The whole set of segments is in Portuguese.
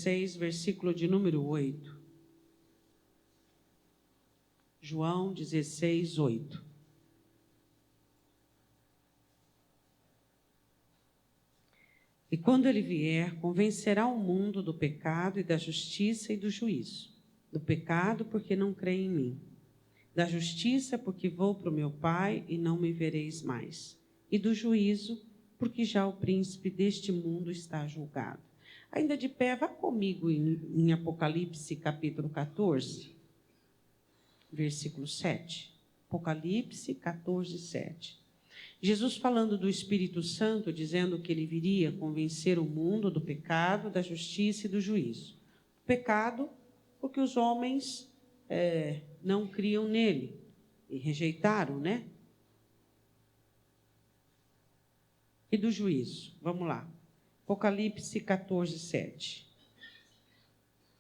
16, versículo de número 8. João 16, 8. E quando ele vier, convencerá o mundo do pecado e da justiça e do juízo. Do pecado, porque não crê em mim. Da justiça, porque vou para o meu Pai e não me vereis mais. E do juízo, porque já o príncipe deste mundo está julgado. Ainda de pé, vá comigo em Apocalipse, capítulo 14, versículo 7. Apocalipse 14, 7. Jesus falando do Espírito Santo, dizendo que ele viria convencer o mundo do pecado, da justiça e do juízo. O pecado, porque os homens não criam nele e rejeitaram, né? E do juízo, vamos lá. Apocalipse 14, 7.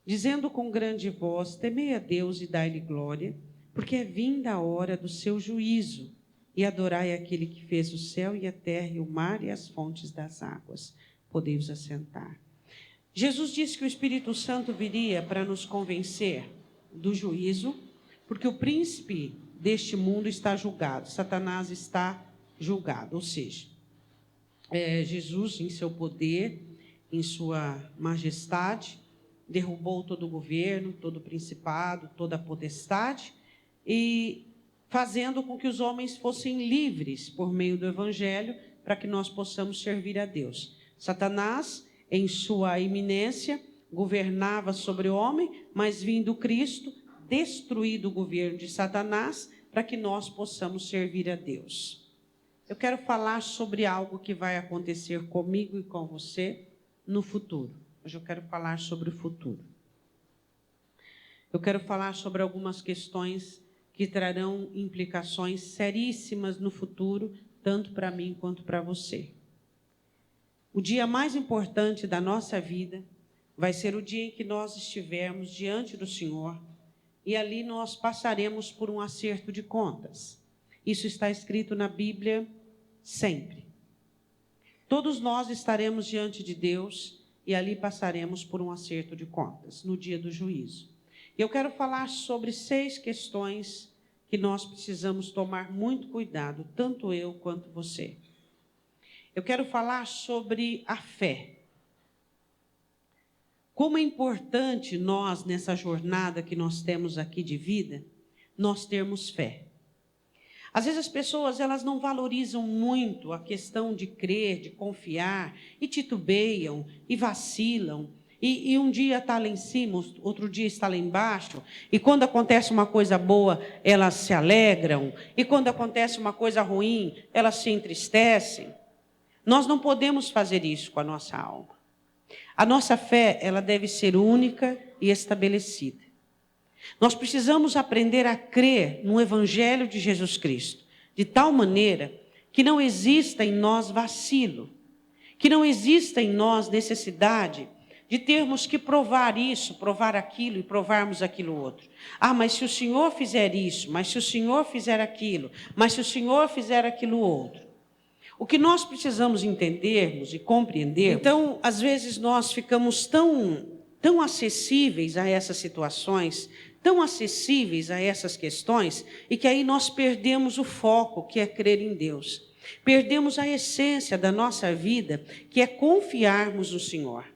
Dizendo com grande voz, temei a Deus e dai-lhe glória, porque é vinda a hora do seu juízo, e adorai aquele que fez o céu e a terra e o mar e as fontes das águas. Podei-vos assentar. Jesus disse que o Espírito Santo viria para nos convencer do juízo, porque o príncipe deste mundo está julgado, Satanás está julgado, ou seja, Jesus, em seu poder, em sua majestade, derrubou todo o governo, todo o principado, toda a potestade, e fazendo com que os homens fossem livres por meio do Evangelho, para que nós possamos servir a Deus. Satanás, em sua iminência, governava sobre o homem, mas vindo Cristo, destruído o governo de Satanás, para que nós possamos servir a Deus. Eu quero falar sobre algo que vai acontecer comigo e com você no futuro. Hoje eu quero falar sobre o futuro. Eu quero falar sobre algumas questões que trarão implicações seríssimas no futuro, tanto para mim quanto para você. O dia mais importante da nossa vida vai ser o dia em que nós estivermos diante do Senhor e ali nós passaremos por um acerto de contas. Isso está escrito na Bíblia sempre. Todos nós estaremos diante de Deus e ali passaremos por um acerto de contas, no dia do juízo. Eu quero falar sobre 6 questões que nós precisamos tomar muito cuidado, tanto eu quanto você. Eu quero falar sobre a fé. Como é importante nós, nessa jornada que nós temos aqui de vida, nós termos fé. Às vezes as pessoas elas não valorizam muito a questão de crer, de confiar, e titubeiam, e vacilam, e um dia está lá em cima, outro dia está lá embaixo, e quando acontece uma coisa boa, elas se alegram, e quando acontece uma coisa ruim, elas se entristecem. Nós não podemos fazer isso com a nossa alma. A nossa fé, ela deve ser única e estabelecida. Nós precisamos aprender a crer no Evangelho de Jesus Cristo, de tal maneira que não exista em nós vacilo, que não exista em nós necessidade de termos que provar isso, provar aquilo e provarmos aquilo outro. Ah, mas se o Senhor fizer isso, mas se o Senhor fizer aquilo, mas se o Senhor fizer aquilo outro. O que nós precisamos entendermos e compreendermos, então, às vezes nós ficamos tão acessíveis a essas situações, tão acessíveis a essas questões, e que aí nós perdemos o foco, que é crer em Deus. Perdemos a essência da nossa vida, que é confiarmos no Senhor.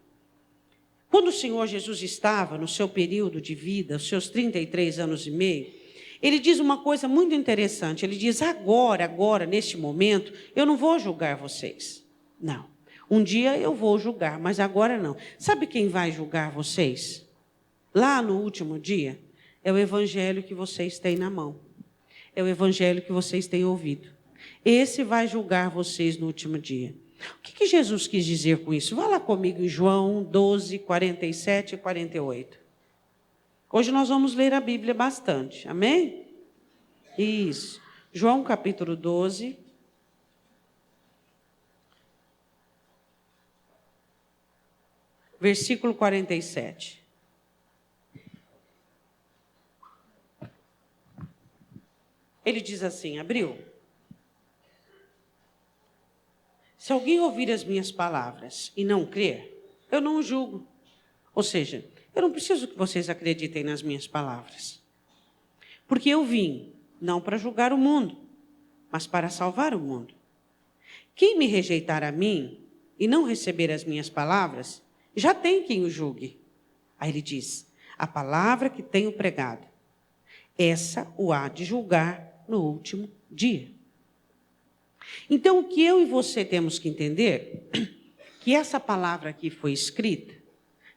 Quando o Senhor Jesus estava no seu período de vida, os seus 33 anos e meio, ele diz uma coisa muito interessante. Ele diz, agora, neste momento, eu não vou julgar vocês. Não. Um dia eu vou julgar, mas agora não. Sabe quem vai julgar vocês? Lá no último dia, é o evangelho que vocês têm na mão. É o evangelho que vocês têm ouvido. Esse vai julgar vocês no último dia. O que Jesus quis dizer com isso? Vá lá comigo em João 12, 47 e 48. Hoje nós vamos ler a Bíblia bastante. Amém? Isso. João capítulo 12. Versículo 47. Ele diz assim, abriu. Se alguém ouvir as minhas palavras e não crer, eu não o julgo. Ou seja, eu não preciso que vocês acreditem nas minhas palavras. Porque eu vim, não para julgar o mundo, mas para salvar o mundo. Quem me rejeitar a mim e não receber as minhas palavras, já tem quem o julgue. Aí ele diz, a palavra que tenho pregado, essa o há de julgar no último dia. Então, o que eu e você temos que entender, que essa palavra aqui foi escrita,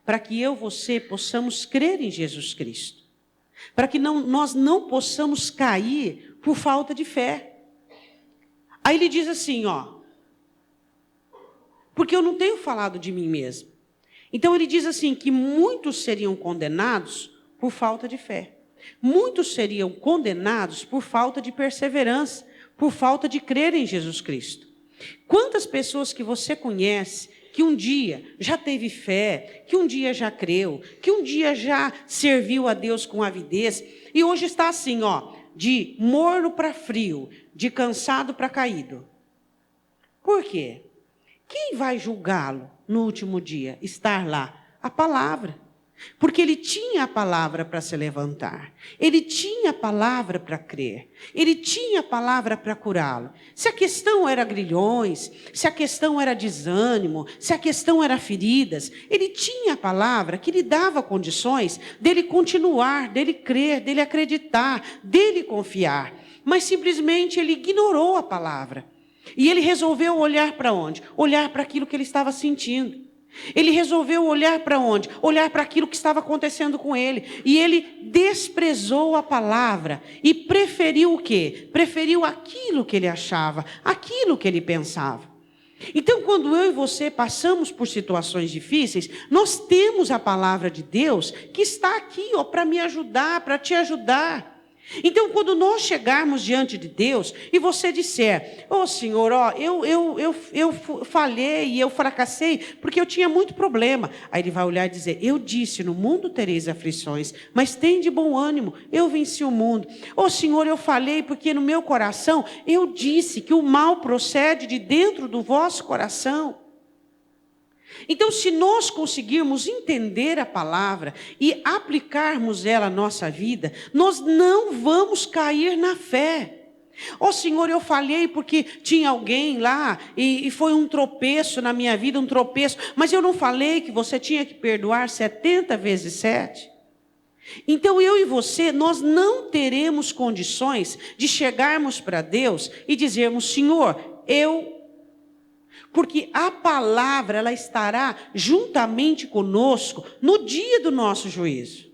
para que eu e você possamos crer em Jesus Cristo. Para que nós não possamos cair por falta de fé. Aí ele diz assim, ó, porque eu não tenho falado de mim mesmo. Então ele diz assim, que muitos seriam condenados por falta de fé. Muitos seriam condenados por falta de perseverança, por falta de crer em Jesus Cristo. Quantas pessoas que você conhece, que um dia já teve fé, que um dia já creu, que um dia já serviu a Deus com avidez, e hoje está assim, ó, de morno para frio, de cansado para caído. Por quê? Quem vai julgá-lo no último dia? Estar lá? A palavra. Porque ele tinha a palavra para se levantar. Ele tinha a palavra para crer. Ele tinha a palavra para curá-lo. Se a questão era grilhões, se a questão era desânimo, se a questão era feridas, ele tinha a palavra que lhe dava condições dele continuar, dele crer, dele acreditar, dele confiar. Mas simplesmente ele ignorou a palavra. E ele resolveu olhar para onde? Olhar para aquilo que ele estava sentindo. Ele resolveu olhar para onde? Olhar para aquilo que estava acontecendo com ele. E ele desprezou a palavra e preferiu o quê? Preferiu aquilo que ele achava, aquilo que ele pensava. Então, quando eu e você passamos por situações difíceis, nós temos a palavra de Deus que está aqui, ó, para me ajudar, para te ajudar. Então, quando nós chegarmos diante de Deus e você disser, ô Senhor, ó, eu falhei e eu fracassei porque eu tinha muito problema. Aí ele vai olhar e dizer, eu disse, no mundo tereis aflições, mas tem de bom ânimo, eu venci o mundo. Ô Senhor, eu falhei porque no meu coração eu disse que o mal procede de dentro do vosso coração. Então, se nós conseguirmos entender a palavra e aplicarmos ela à nossa vida, nós não vamos cair na fé. Ó Senhor, eu falhei porque tinha alguém lá e foi um tropeço na minha vida, um tropeço. Mas eu não falei que você tinha que perdoar 70 vezes 7? Então eu e você, nós não teremos condições de chegarmos para Deus e dizermos, Senhor, porque a palavra, ela estará juntamente conosco no dia do nosso juízo.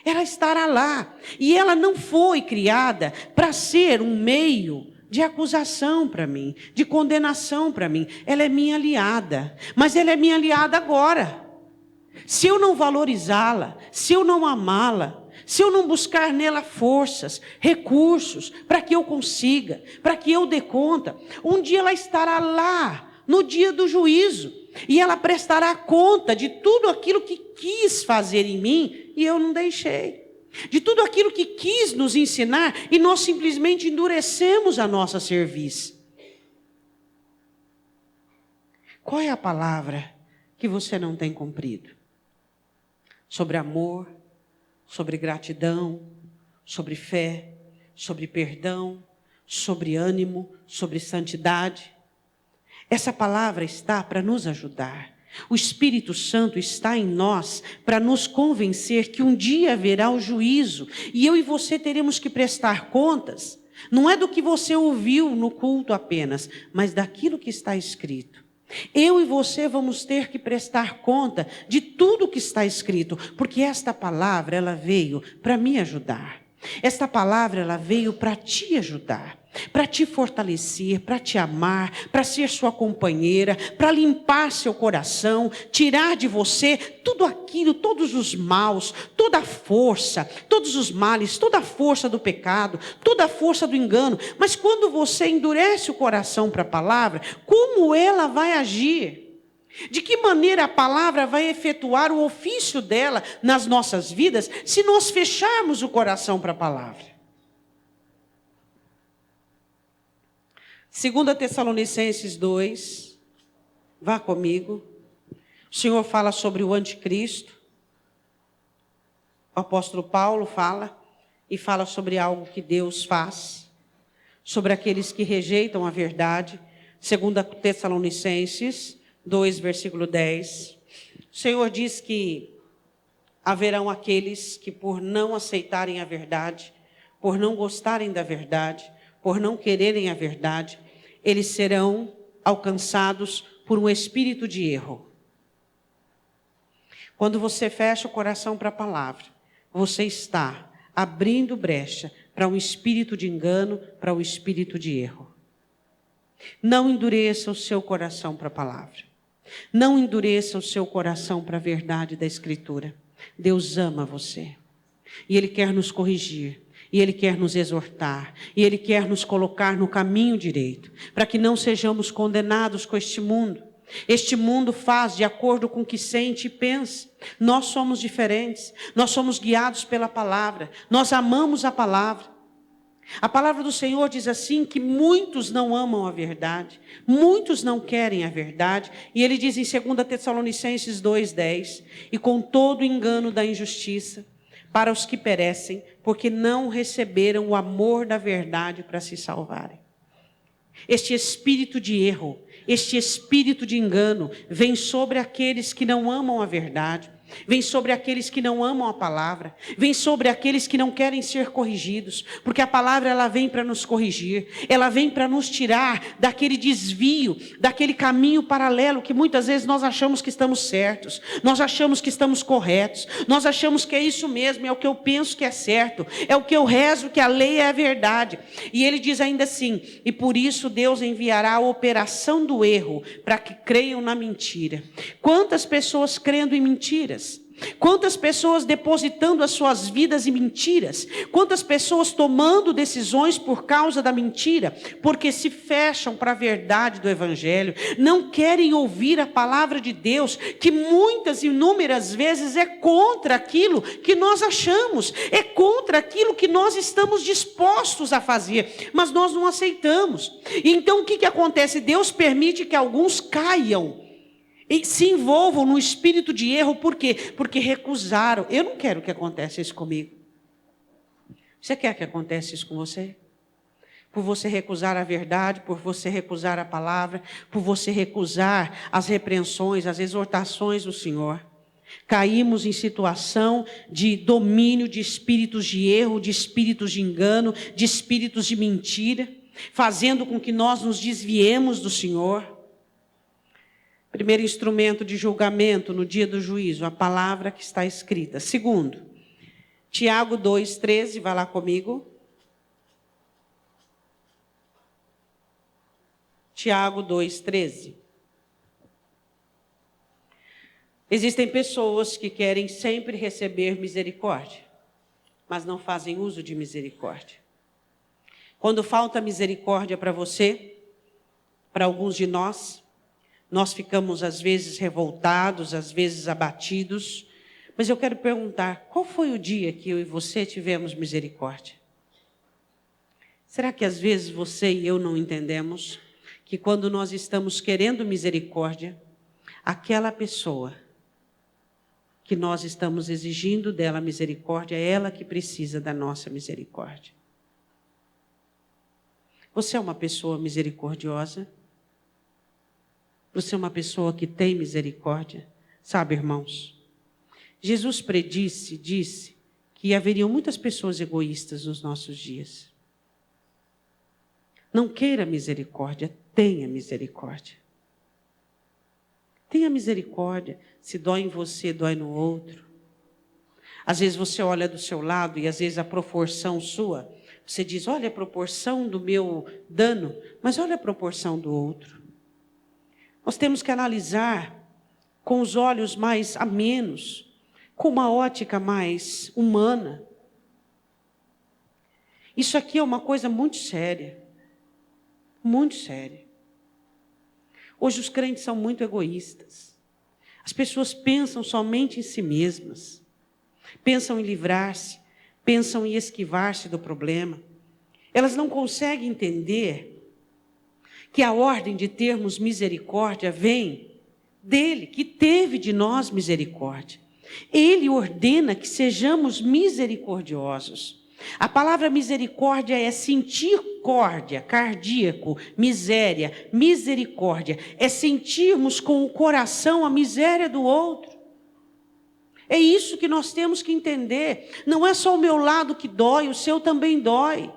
Ela estará lá. E ela não foi criada para ser um meio de acusação para mim, de condenação para mim. Ela é minha aliada. Mas ela é minha aliada agora. Se eu não valorizá-la, se eu não amá-la, se eu não buscar nela forças, recursos, para que eu consiga, para que eu dê conta, um dia ela estará lá, no dia do juízo, e ela prestará conta de tudo aquilo que quis fazer em mim e eu não deixei, de tudo aquilo que quis nos ensinar e nós simplesmente endurecemos a nossa cerviz. Qual é a palavra que você não tem cumprido? Sobre amor, sobre gratidão, sobre fé, sobre perdão, sobre ânimo, sobre santidade. Essa palavra está para nos ajudar. O Espírito Santo está em nós para nos convencer que um dia haverá o juízo. E eu e você teremos que prestar contas. Não é do que você ouviu no culto apenas, mas daquilo que está escrito. Eu e você vamos ter que prestar conta de tudo que está escrito. Porque esta palavra, ela veio para me ajudar. Esta palavra, ela veio para te ajudar, para te fortalecer, para te amar, para ser sua companheira, para limpar seu coração, tirar de você tudo aquilo, todos os maus, toda a força, todos os males, toda a força do pecado, toda a força do engano. Mas quando você endurece o coração para a palavra, como ela vai agir? De que maneira a palavra vai efetuar o ofício dela nas nossas vidas se nós fecharmos o coração para a palavra? 2 Tessalonicenses 2, vá comigo. O Senhor fala sobre o anticristo. o apóstolo Paulo fala, e fala sobre algo que Deus faz, sobre aqueles que rejeitam a verdade. 2 Tessalonicenses 2, versículo 10. O Senhor diz que haverão aqueles que, por não aceitarem a verdade, por não gostarem da verdade, por não quererem a verdade, eles serão alcançados por um espírito de erro. Quando você fecha o coração para a palavra, você está abrindo brecha para um espírito de engano, para um espírito de erro. Não endureça o seu coração para a palavra. Não endureça o seu coração para a verdade da Escritura. Deus ama você. E Ele quer nos corrigir. E Ele quer nos exortar. E Ele quer nos colocar no caminho direito. Para que não sejamos condenados com este mundo. Este mundo faz de acordo com o que sente e pensa. Nós somos diferentes. Nós somos guiados pela palavra. Nós amamos a palavra. A palavra do Senhor diz assim que muitos não amam a verdade, muitos não querem a verdade, e ele diz em 2 Tessalonicenses 2,10, e com todo o engano da injustiça, para os que perecem, porque não receberam o amor da verdade para se salvarem. Este espírito de erro, este espírito de engano, vem sobre aqueles que não amam a verdade, vem sobre aqueles que não amam a palavra, vem sobre aqueles que não querem ser corrigidos, porque a palavra ela vem para nos corrigir, ela vem para nos tirar daquele desvio, daquele caminho paralelo que muitas vezes nós achamos que estamos certos, nós achamos que estamos corretos, nós achamos que é isso mesmo, é o que eu penso que é certo, é o que eu rezo que a lei é a verdade. E ele diz ainda assim, e por isso Deus enviará a operação do erro para que creiam na mentira. Quantas pessoas crendo em mentiras? Quantas pessoas depositando as suas vidas em mentiras? Quantas pessoas tomando decisões por causa da mentira? Porque se fecham para a verdade do Evangelho, não querem ouvir a palavra de Deus, que muitas e inúmeras vezes é contra aquilo que nós achamos, é contra aquilo que nós estamos dispostos a fazer, mas nós não aceitamos. E então o que acontece? Deus permite que alguns caiam e se envolvam no espírito de erro. Por quê? Porque recusaram. Eu não quero que aconteça isso comigo. Você quer que aconteça isso com você? Por você recusar a verdade, por você recusar a palavra, por você recusar as repreensões, as exortações do Senhor. Caímos em situação de domínio de espíritos de erro, de espíritos de engano, de espíritos de mentira, fazendo com que nós nos desviemos do Senhor. Primeiro instrumento de julgamento no dia do juízo, a palavra que está escrita. Segundo, Tiago 2,13, vai lá comigo. Tiago 2,13. Existem pessoas que querem sempre receber misericórdia, mas não fazem uso de misericórdia. Quando falta misericórdia para você, para alguns de nós ficamos às vezes revoltados, às vezes abatidos. Mas eu quero perguntar, qual foi o dia que eu e você tivemos misericórdia? Será que às vezes você e eu não entendemos que quando nós estamos querendo misericórdia, aquela pessoa que nós estamos exigindo dela misericórdia, é ela que precisa da nossa misericórdia? Você é uma pessoa misericordiosa? Você é uma pessoa que tem misericórdia? Sabe, irmãos, Jesus disse que haveriam muitas pessoas egoístas nos nossos dias. Não queira misericórdia, tenha misericórdia. Tenha misericórdia. Se dói em você, dói no outro. Às vezes você olha do seu lado e às vezes a proporção sua, você diz, olha a proporção do meu dano, mas olha a proporção do outro. Nós temos que analisar com os olhos mais amenos, com uma ótica mais humana. Isso aqui é uma coisa muito séria. Muito séria. Hoje os crentes são muito egoístas. As pessoas pensam somente em si mesmas. Pensam em livrar-se, pensam em esquivar-se do problema. Elas não conseguem entender que a ordem de termos misericórdia vem dele, que teve de nós misericórdia. Ele ordena que sejamos misericordiosos. A palavra misericórdia é sentir córdia, cardíaco, miséria, misericórdia. É sentirmos com o coração a miséria do outro. É isso que nós temos que entender. Não é só o meu lado que dói, o seu também dói.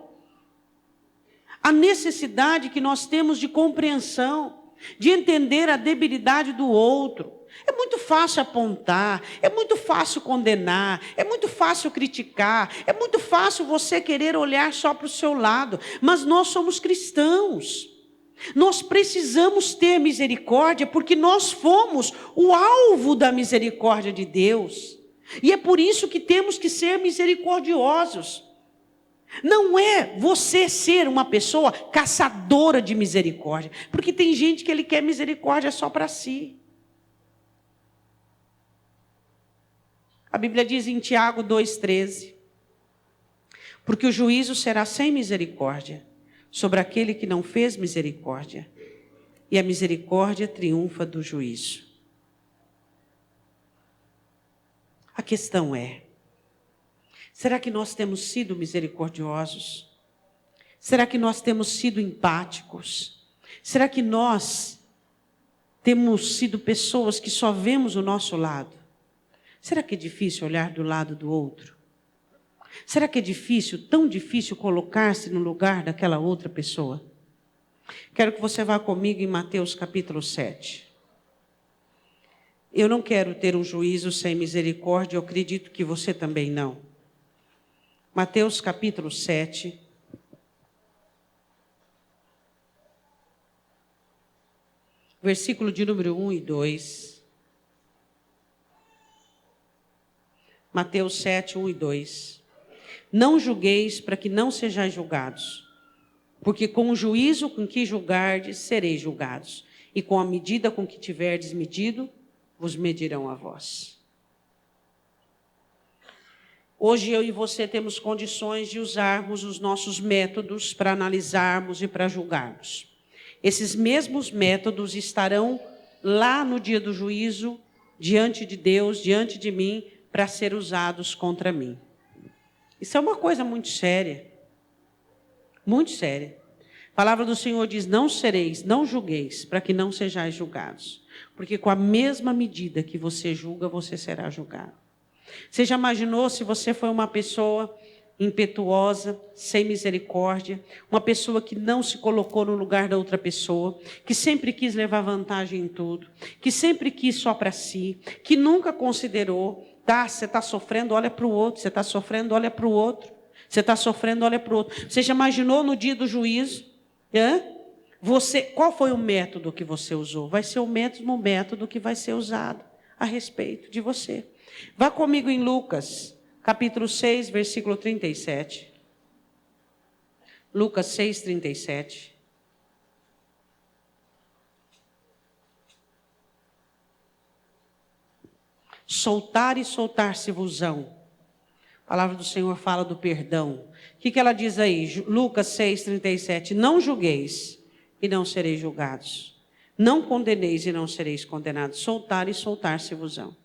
A necessidade que nós temos de compreensão, de entender a debilidade do outro. É muito fácil apontar, é muito fácil condenar, é muito fácil criticar, é muito fácil você querer olhar só para o seu lado, mas nós somos cristãos. Nós precisamos ter misericórdia porque nós fomos o alvo da misericórdia de Deus. E é por isso que temos que ser misericordiosos. Não é você ser uma pessoa caçadora de misericórdia, porque tem gente que ele quer misericórdia só para si. A Bíblia diz em Tiago 2,13, porque o juízo será sem misericórdia sobre aquele que não fez misericórdia, e a misericórdia triunfa do juízo. A questão é, será que nós temos sido misericordiosos? Será que nós temos sido empáticos? Será que nós temos sido pessoas que só vemos o nosso lado? Será que é difícil olhar do lado do outro? Será que é difícil, tão difícil colocar-se no lugar daquela outra pessoa? Quero que você vá comigo em Mateus capítulo 7. Eu não quero ter um juízo sem misericórdia, eu acredito que você também não. Mateus capítulo 7. Versículo de número 1 e 2. Mateus 7, 1 e 2. Não julgueis para que não sejais julgados, porque com o juízo com que julgardes, sereis julgados, e com a medida com que tiverdes medido, vos medirão a vós. Hoje eu e você temos condições de usarmos os nossos métodos para analisarmos e para julgarmos. Esses mesmos métodos estarão lá no dia do juízo, diante de Deus, diante de mim, para ser usados contra mim. Isso é uma coisa muito séria. Muito séria. A palavra do Senhor diz, não sereis, não julgueis, para que não sejais julgados. Porque com a mesma medida que você julga, você será julgado. Você já imaginou se você foi uma pessoa impetuosa, sem misericórdia, uma pessoa que não se colocou no lugar da outra pessoa, que sempre quis levar vantagem em tudo, que sempre quis só para si, que nunca considerou, tá, você está sofrendo, olha para o outro, você está sofrendo, olha para o outro, você está sofrendo, olha para o outro. Você já imaginou no dia do juízo? Qual foi o método que você usou? Vai ser o mesmo método que vai ser usado a respeito de você. Vá comigo em Lucas, capítulo 6, versículo 37. Lucas 6, 37. Soltar e soltar-se-vos-ão. A palavra do Senhor fala do perdão. O que ela diz aí? Lucas 6, 37. Não julgueis e não sereis julgados. Não condeneis e não sereis condenados. Soltar e soltar-se-vos-ão.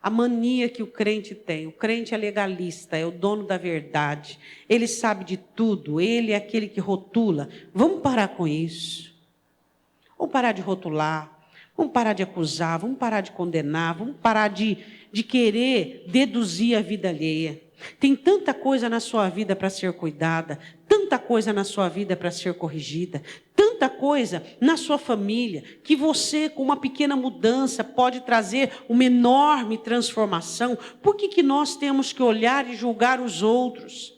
A mania que o crente tem. O crente é legalista, é o dono da verdade. Ele sabe de tudo. Ele é aquele que rotula. Vamos parar com isso. Vamos parar de rotular. Vamos parar de acusar. Vamos parar de condenar. Vamos parar de querer deduzir a vida alheia. Tem tanta coisa na sua vida para ser cuidada, tanta coisa na sua vida para ser corrigida, tanta coisa na sua família, que você, com uma pequena mudança, pode trazer uma enorme transformação. Por que nós temos que olhar e julgar os outros?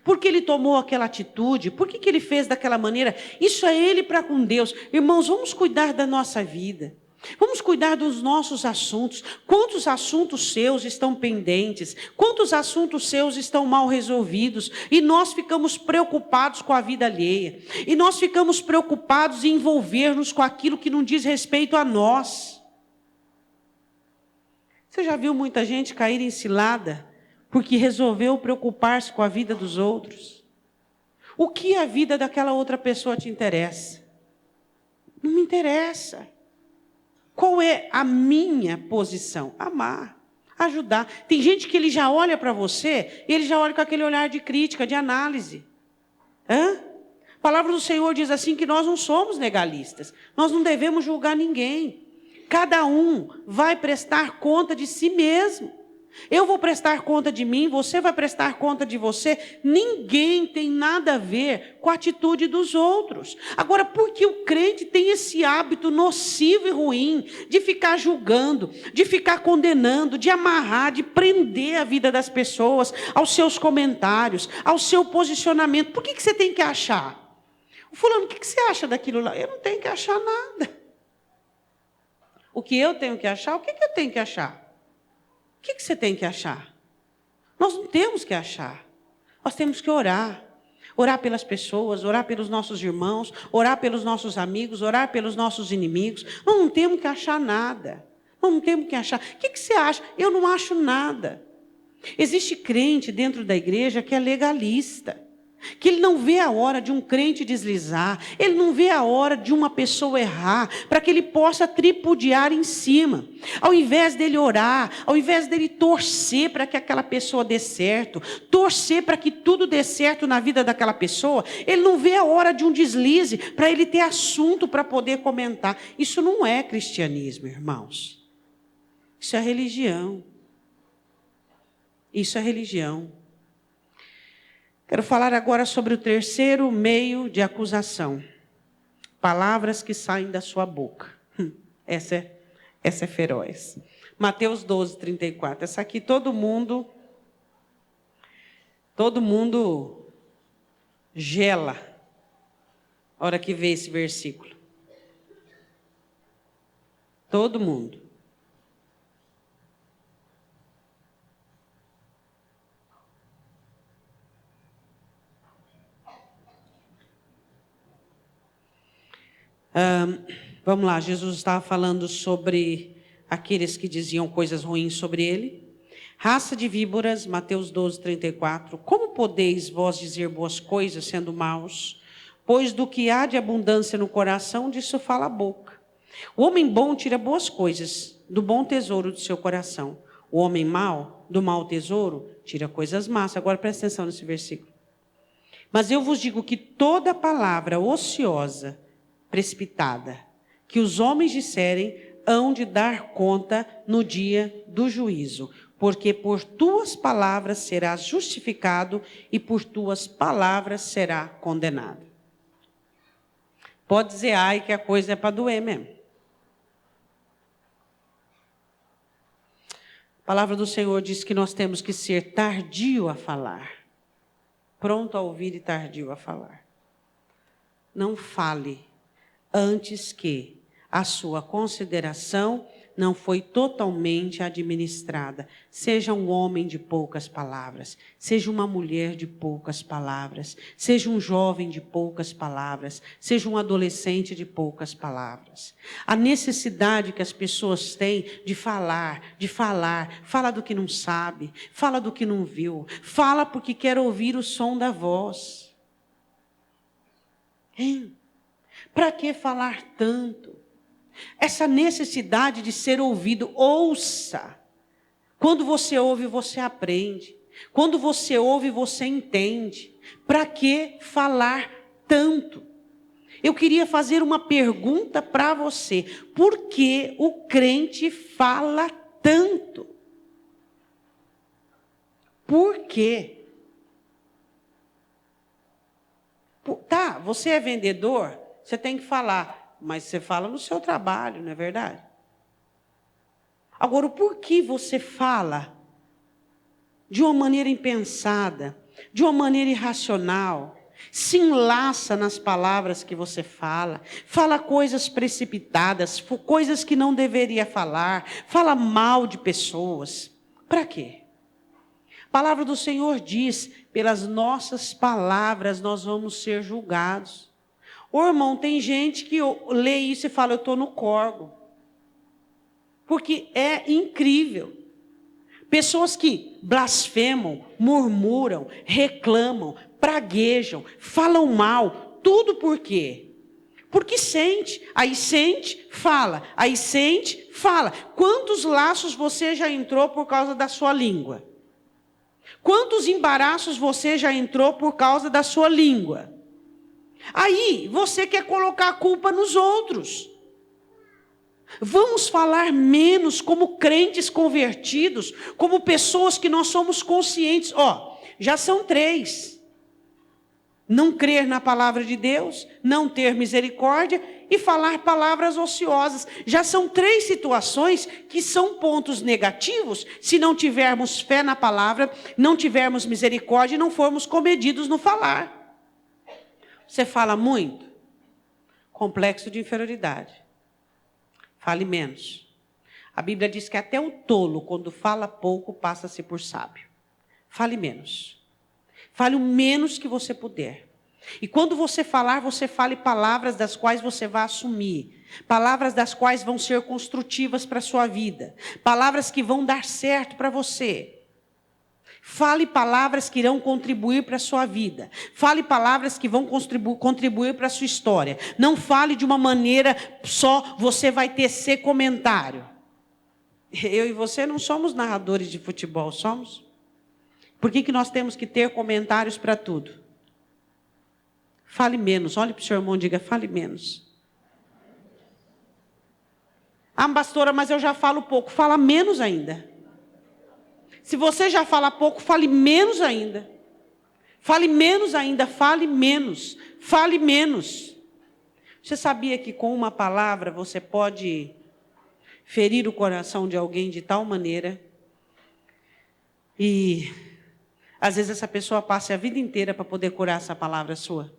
Por que ele tomou aquela atitude? Por que ele fez daquela maneira? Isso é ele para com Deus. Irmãos, vamos cuidar da nossa vida. Vamos cuidar dos nossos assuntos. Quantos assuntos seus estão pendentes? Quantos assuntos seus estão mal resolvidos? E nós ficamos preocupados com a vida alheia. E nós ficamos preocupados em envolver-nos com aquilo que não diz respeito a nós. Você já viu muita gente cair em cilada porque resolveu preocupar-se com a vida dos outros? O que a vida daquela outra pessoa te interessa? Não me interessa. Qual é a minha posição? Amar, ajudar. Tem gente que ele já olha para você e ele já olha com aquele olhar de crítica, de análise. A palavra do Senhor diz assim que nós não somos legalistas. Nós não devemos julgar ninguém. Cada um vai prestar conta de si mesmo. Eu vou prestar conta de mim, você vai prestar conta de você. Ninguém tem nada a ver com a atitude dos outros. Agora, por que o crente tem esse hábito nocivo e ruim de ficar julgando, de ficar condenando, de amarrar, de prender a vida das pessoas aos seus comentários, ao seu posicionamento? Por que você tem que achar? O fulano, o que você acha daquilo lá? Eu não tenho que achar nada. O que eu tenho que achar? O que eu tenho que achar? O que você tem que achar? Nós não temos que achar. Nós temos que orar. Orar pelas pessoas, orar pelos nossos irmãos, orar pelos nossos amigos, orar pelos nossos inimigos. Nós não temos que achar nada. Nós não temos que achar. O que você acha? Eu não acho nada. Existe crente dentro da igreja que é legalista. Que ele não vê a hora de um crente deslizar, ele não vê a hora de uma pessoa errar, para que ele possa tripudiar em cima. Ao invés dele orar, ao invés dele torcer para que aquela pessoa dê certo, torcer para que tudo dê certo na vida daquela pessoa, ele não vê a hora de um deslize, para ele ter assunto para poder comentar. Isso não é cristianismo, irmãos. Isso é religião. Isso é religião. Quero falar agora sobre o terceiro meio de acusação. Palavras que saem da sua boca. Essa é feroz. Mateus 12, 34. Essa aqui todo mundo gela a hora que vê esse versículo. Todo mundo. Vamos lá, Jesus estava falando sobre aqueles que diziam coisas ruins sobre ele. Raça de víboras, Mateus 12, 34. Como podeis vós dizer boas coisas sendo maus? Pois do que há de abundância no coração, disso fala a boca. O homem bom tira boas coisas do bom tesouro do seu coração. O homem mau, do mau tesouro, tira coisas más. Agora presta atenção nesse versículo. Mas eu vos digo que toda palavra ociosa, precipitada, que os homens disserem, hão de dar conta no dia do juízo, porque por tuas palavras serás justificado e por tuas palavras será condenado. Pode dizer, ai, que a coisa é para doer mesmo. A palavra do Senhor diz que nós temos que ser tardio a falar, pronto a ouvir e tardio a falar. Não fale antes que a sua consideração não foi totalmente administrada. Seja um homem de poucas palavras, seja uma mulher de poucas palavras, seja um jovem de poucas palavras, seja um adolescente de poucas palavras. A necessidade que as pessoas têm de falar, fala do que não sabe, fala do que não viu, fala porque quer ouvir o som da voz. Hein? Para que falar tanto? Essa necessidade de ser ouvido, ouça. Quando você ouve, você aprende. Quando você ouve, você entende. Para que falar tanto? Eu queria fazer uma pergunta para você. Por que o crente fala tanto? Por quê? Tá, você é vendedor? Você tem que falar, mas você fala no seu trabalho, não é verdade? Agora, por que você fala de uma maneira impensada, de uma maneira irracional, se enlaça nas palavras que você fala coisas precipitadas, coisas que não deveria falar, fala mal de pessoas? Para quê? A palavra do Senhor diz, pelas nossas palavras nós vamos ser julgados. Ô irmão, tem gente que lê isso e fala, eu estou no corgo. Porque é incrível. Pessoas que blasfemam, murmuram, reclamam, praguejam, falam mal. Tudo por quê? Porque sente, fala. Aí sente, fala. Quantos laços você já entrou por causa da sua língua? Quantos embaraços você já entrou por causa da sua língua? Aí você quer colocar a culpa nos outros. Vamos falar menos como crentes convertidos, como pessoas que nós somos conscientes. Já são 3. Não crer na palavra de Deus, não ter misericórdia e falar palavras ociosas. Já são 3 situações que são pontos negativos se não tivermos fé na palavra, não tivermos misericórdia e não formos comedidos no falar. Você fala muito? Complexo de inferioridade. Fale menos. A Bíblia diz que até o tolo, quando fala pouco, passa-se por sábio. Fale menos. Fale o menos que você puder. E quando você falar, você fale palavras das quais você vai assumir. Palavras das quais vão ser construtivas para a sua vida. Palavras que vão dar certo para você. Fale palavras que irão contribuir para a sua vida. Fale palavras que vão contribuir para a sua história. Não fale de uma maneira só, você vai tecer comentário. Eu e você não somos narradores de futebol, somos? Por que nós temos que ter comentários para tudo? Fale menos. Olhe para o seu irmão e diga, fale menos. Ah, pastora, mas eu já falo pouco. Fala menos ainda. Se você já fala pouco, fale menos ainda. Fale menos ainda, fale menos. Fale menos. Você sabia que com uma palavra você pode ferir o coração de alguém de tal maneira e às vezes essa pessoa passa a vida inteira para poder curar essa palavra sua?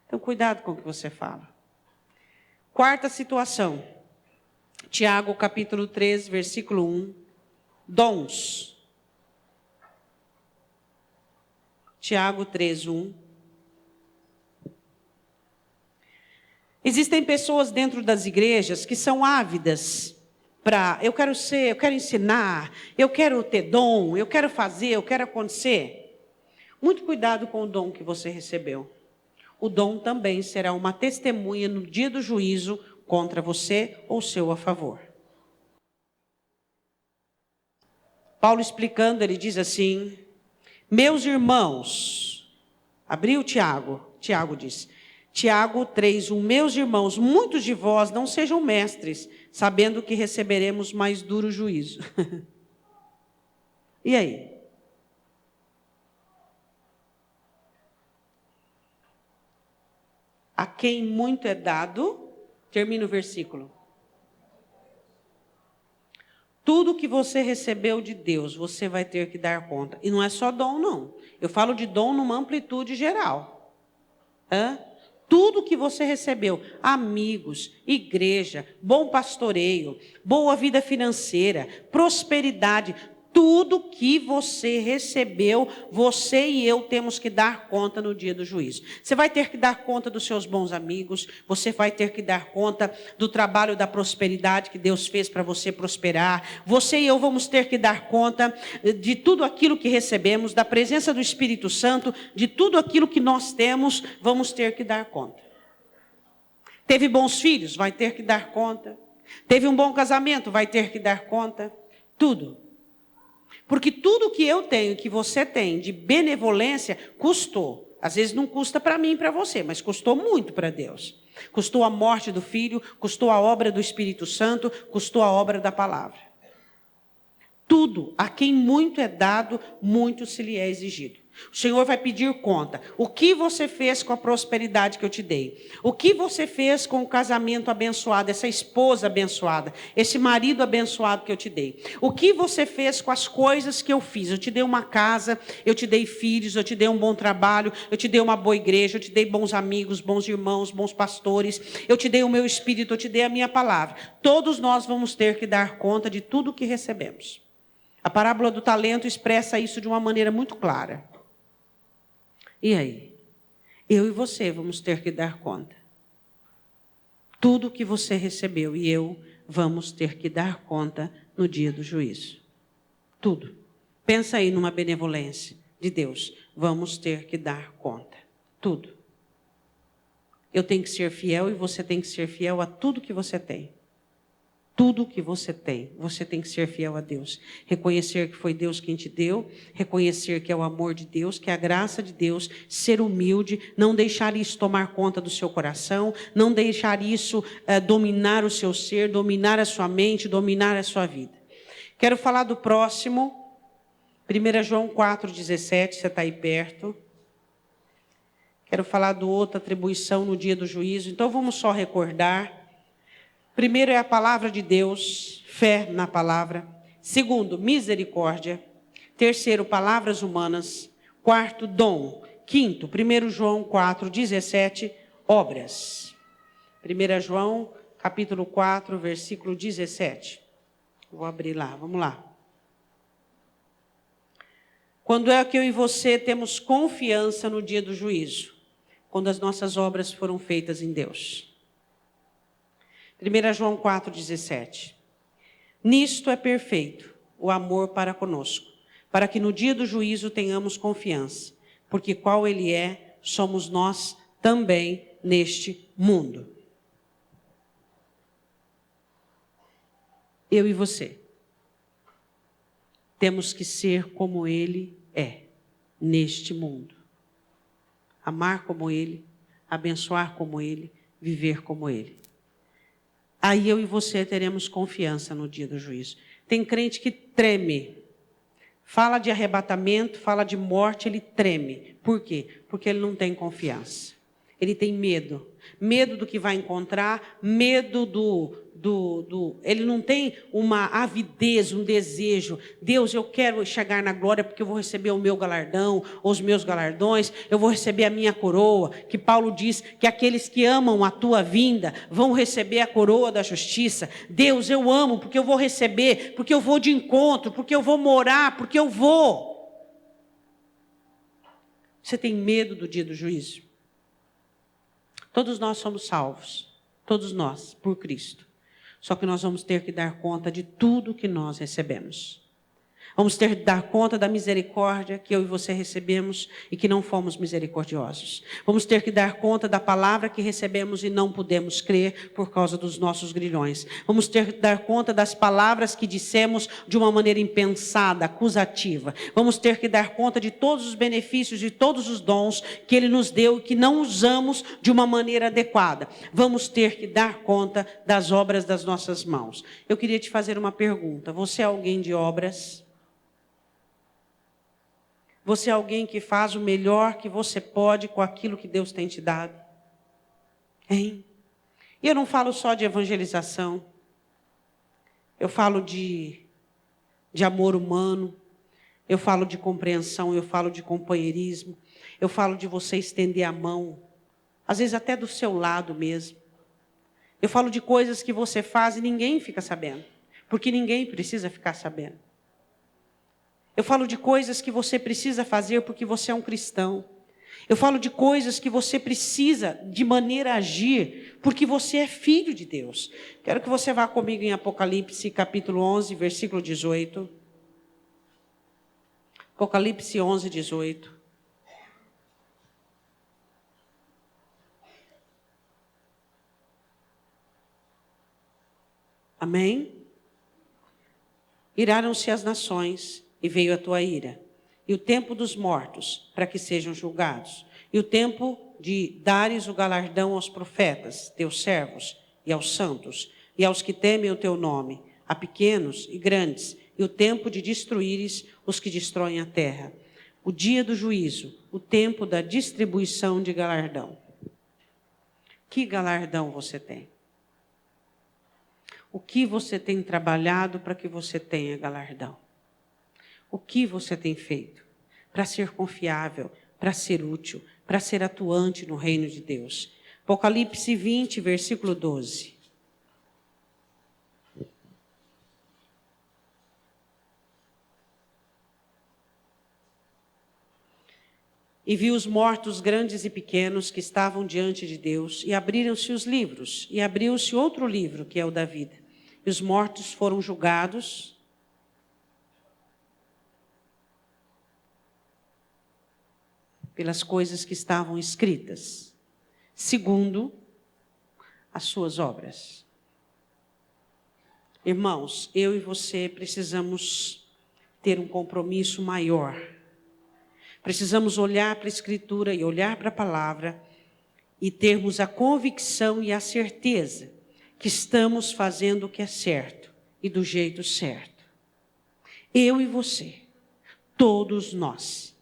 Então, cuidado com o que você fala. 4ª situação. Tiago, capítulo 3, versículo 1. Dons. Tiago 3, 1. Existem pessoas dentro das igrejas que são ávidas para, eu quero ensinar, eu quero ter dom, eu quero fazer, eu quero acontecer. Muito cuidado com o dom que você recebeu. O dom também será uma testemunha no dia do juízo contra você ou seu a favor. Paulo explicando, ele diz assim, meus irmãos, abriu Tiago diz, Tiago 3:1, meus irmãos, muitos de vós não sejam mestres, sabendo que receberemos mais duro juízo. E aí? A quem muito é dado, termina o versículo. Tudo que você recebeu de Deus, você vai ter que dar conta. E não é só dom, não. Eu falo de dom numa amplitude geral. Tudo que você recebeu, amigos, igreja, bom pastoreio, boa vida financeira, prosperidade, tudo que você recebeu, você e eu temos que dar conta no dia do juízo. Você vai ter que dar conta dos seus bons amigos, você vai ter que dar conta do trabalho da prosperidade que Deus fez para você prosperar. Você e eu vamos ter que dar conta de tudo aquilo que recebemos, da presença do Espírito Santo, de tudo aquilo que nós temos, vamos ter que dar conta. Teve bons filhos? Vai ter que dar conta. Teve um bom casamento? Vai ter que dar conta. Tudo. Porque tudo que eu tenho, que você tem de benevolência, custou. Às vezes não custa para mim e para você, mas custou muito para Deus. Custou a morte do Filho, custou a obra do Espírito Santo, custou a obra da palavra. Tudo, a quem muito é dado, muito se lhe é exigido. O Senhor vai pedir conta. O que você fez com a prosperidade que eu te dei? O que você fez com o casamento abençoado, essa esposa abençoada, esse marido abençoado que eu te dei? O que você fez com as coisas que eu fiz? Eu te dei uma casa, eu te dei filhos, eu te dei um bom trabalho, eu te dei uma boa igreja, eu te dei bons amigos, bons irmãos, bons pastores, eu te dei o meu espírito, eu te dei a minha palavra. Todos nós vamos ter que dar conta de tudo que recebemos. A parábola do talento expressa isso de uma maneira muito clara. E aí? Eu e você vamos ter que dar conta. Tudo que você recebeu e eu vamos ter que dar conta no dia do juízo. Tudo. Pensa aí numa benevolência de Deus. Vamos ter que dar conta. Tudo. Eu tenho que ser fiel e você tem que ser fiel a tudo que você tem. Tudo que você tem que ser fiel a Deus. Reconhecer que foi Deus quem te deu, reconhecer que é o amor de Deus, que é a graça de Deus, ser humilde, não deixar isso tomar conta do seu coração, não deixar isso dominar o seu ser, dominar a sua mente, dominar a sua vida. Quero falar do próximo, 1 João 4,17, você está aí perto. Quero falar do outra atribuição no dia do juízo, então vamos só recordar. Primeiro é a palavra de Deus, fé na palavra. Segundo, misericórdia. Terceiro, palavras humanas. Quarto, dom. Quinto, 1 João 4,17, obras. 1 João, capítulo 4, versículo 17. Vou abrir lá, vamos lá. Quando é que eu e você temos confiança no dia do juízo? Quando as nossas obras foram feitas em Deus. 1 João 4,17. Nisto é perfeito o amor para conosco, para que no dia do juízo tenhamos confiança, porque qual Ele é, somos nós também neste mundo. Eu e você temos que ser como Ele é neste mundo. Amar como Ele, abençoar como Ele, viver como Ele. Aí eu e você teremos confiança no dia do juízo. Tem crente que treme. Fala de arrebatamento, fala de morte, ele treme. Por quê? Porque ele não tem confiança. Ele tem medo. Medo do que vai encontrar, medo ele não tem uma avidez, um desejo. Deus, eu quero chegar na glória porque eu vou receber o meu galardão, os meus galardões, eu vou receber a minha coroa, que Paulo diz que aqueles que amam a tua vinda vão receber a coroa da justiça. Deus, eu amo porque eu vou receber, porque eu vou de encontro, porque eu vou morar, porque eu vou. Você tem medo do dia do juízo? Todos nós somos salvos, todos nós, por Cristo. Só que nós vamos ter que dar conta de tudo que nós recebemos. Vamos ter que dar conta da misericórdia que eu e você recebemos e que não fomos misericordiosos. Vamos ter que dar conta da palavra que recebemos e não pudemos crer por causa dos nossos grilhões. Vamos ter que dar conta das palavras que dissemos de uma maneira impensada, acusativa. Vamos ter que dar conta de todos os benefícios e todos os dons que Ele nos deu e que não usamos de uma maneira adequada. Vamos ter que dar conta das obras das nossas mãos. Eu queria te fazer uma pergunta. Você é alguém de obras? Você é alguém que faz o melhor que você pode com aquilo que Deus tem te dado? Hein? E eu não falo só de evangelização. Eu falo de amor humano. Eu falo de compreensão. Eu falo de companheirismo. Eu falo de você estender a mão. Às vezes até do seu lado mesmo. Eu falo de coisas que você faz e ninguém fica sabendo. Porque ninguém precisa ficar sabendo. Eu falo de coisas que você precisa fazer porque você é um cristão. Eu falo de coisas que você precisa de maneira a agir porque você é filho de Deus. Quero que você vá comigo em Apocalipse capítulo 11, versículo 18. Apocalipse 11, 18. Amém? Iraram-se as nações e veio a tua ira. E o tempo dos mortos, para que sejam julgados. E o tempo de dares o galardão aos profetas, teus servos, e aos santos, e aos que temem o teu nome, a pequenos e grandes. E o tempo de destruíres os que destroem a terra. O dia do juízo, o tempo da distribuição de galardão. Que galardão você tem? O que você tem trabalhado para que você tenha galardão? O que você tem feito para ser confiável, para ser útil, para ser atuante no reino de Deus? Apocalipse 20, versículo 12. E vi os mortos grandes e pequenos que estavam diante de Deus, e abriram-se os livros, e abriu-se outro livro, que é o da vida. E os mortos foram julgados pelas coisas que estavam escritas, segundo as suas obras. Irmãos, eu e você precisamos ter um compromisso maior. Precisamos olhar para a Escritura e olhar para a palavra e termos a convicção e a certeza que estamos fazendo o que é certo e do jeito certo. Eu e você, todos nós.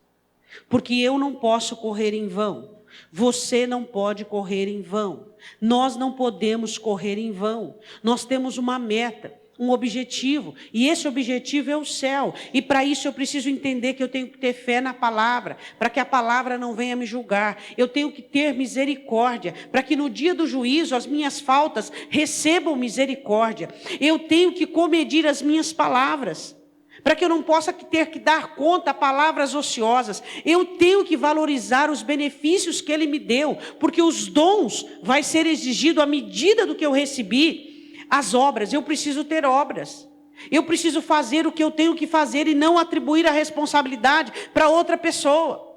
Porque eu não posso correr em vão. Você não pode correr em vão. Nós não podemos correr em vão. Nós temos uma meta, um objetivo. E esse objetivo é o céu. E para isso eu preciso entender que eu tenho que ter fé na palavra. Para que a palavra não venha me julgar. Eu tenho que ter misericórdia. Para que no dia do juízo as minhas faltas recebam misericórdia. Eu tenho que comedir as minhas palavras. Para que eu não possa ter que dar conta a palavras ociosas. Eu tenho que valorizar os benefícios que Ele me deu, porque os dons vai ser exigido à medida do que eu recebi. As obras, eu preciso ter obras. Eu preciso fazer o que eu tenho que fazer e não atribuir a responsabilidade para outra pessoa.